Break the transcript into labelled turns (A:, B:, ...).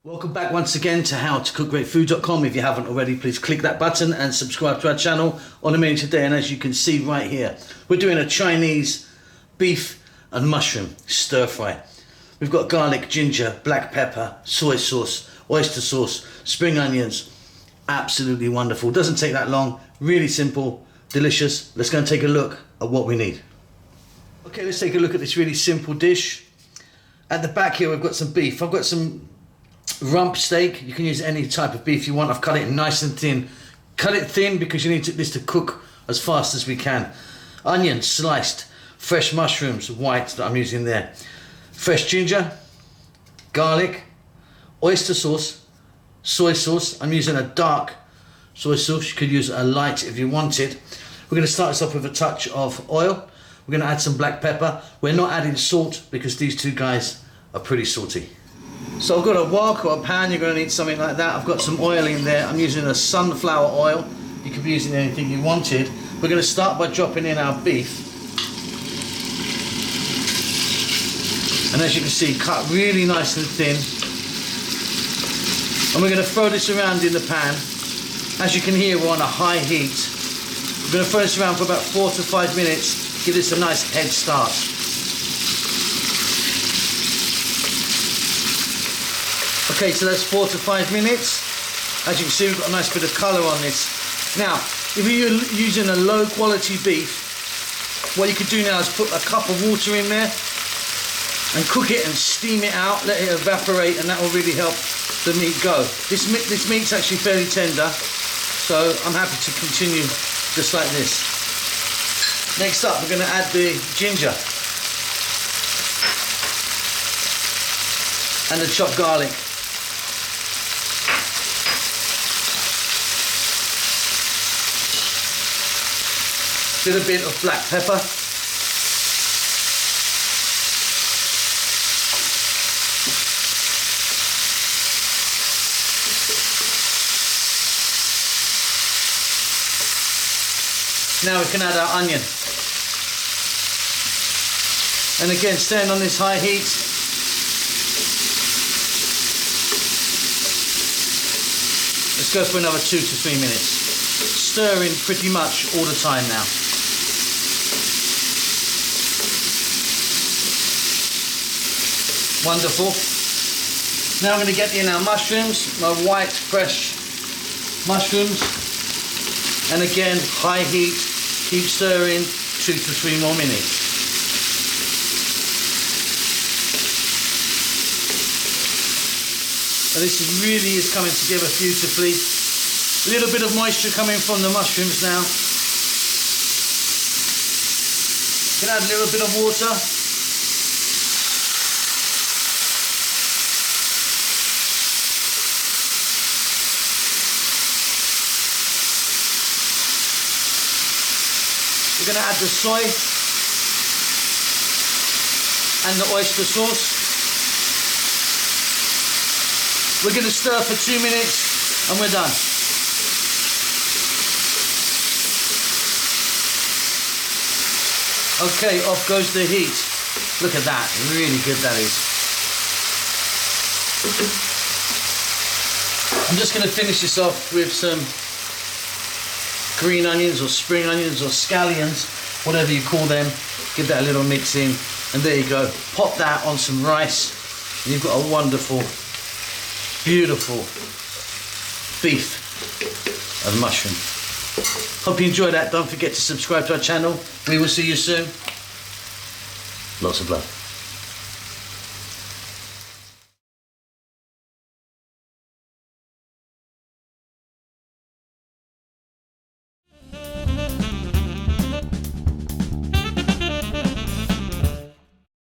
A: Welcome back once again to howtocookgreatfood.com. If you haven't already, please click that button and subscribe to our channel. On the menu today, and as you can see right here, we're doing a Chinese beef and mushroom stir fry. We've got garlic, ginger, black pepper, soy sauce, oyster sauce, spring onions. Absolutely wonderful. Doesn't take that long. Really simple, delicious. Let's go and take a look at what we need. Okay, let's take a look at this really simple dish. At the back here, we've got some beef. I've got some rump steak. You can use any type of beef you want. I've cut it nice and thin. Cut it thin because you need this to cook as fast as we can. Onions sliced, fresh mushrooms, white that I'm using there, fresh ginger, garlic, oyster sauce, soy sauce. I'm using a dark soy sauce. You could use a light if you wanted. We're going to start this off with a touch of oil. We're going to add some black pepper. We're not adding salt because these two guys are pretty salty. So I've got a wok or a pan. You're going to need something like that. I've got some oil in there. I'm using a sunflower oil. You could be using anything you wanted. We're going to start by dropping in our beef. And as you can see, cut really nice and thin. And we're going to throw this around in the pan. As you can hear, we're on a high heat. We're going to throw this around for about 4 to 5 minutes. Give this a nice head start. Okay, so that's 4 to 5 minutes. As you can see, we've got a nice bit of colour on this. Now, if you're using a low quality beef, what you could do now is put a cup of water in there and cook it and steam it out, let it evaporate, and that will really help the meat go. This meat's actually fairly tender, so I'm happy to continue just like this. Next up, we're going to add the ginger and the chopped garlic. A bit of black pepper. Now we can add our onion. And again, staying on this high heat. Let's go for another 2 to 3 minutes. Stirring pretty much all the time now. Wonderful. Now I'm going to get in our mushrooms, my white fresh mushrooms, and again high heat, keep stirring 2 to 3 more minutes. And this really is coming together beautifully. A little bit of moisture coming from the mushrooms now. You can add a little bit of water. We're going to add the soy and the oyster sauce. We're going to stir for 2 minutes and we're done. Okay, off goes the heat. Look at that, really good that is. I'm just going to finish this off with some green onions or spring onions or scallions, whatever you call them. Give that a little mix in, and there you go. Pop that on some rice, and you've got a wonderful, beautiful beef and mushroom. Hope you enjoyed that. Don't forget to subscribe to our channel. We will see you soon. Lots of love.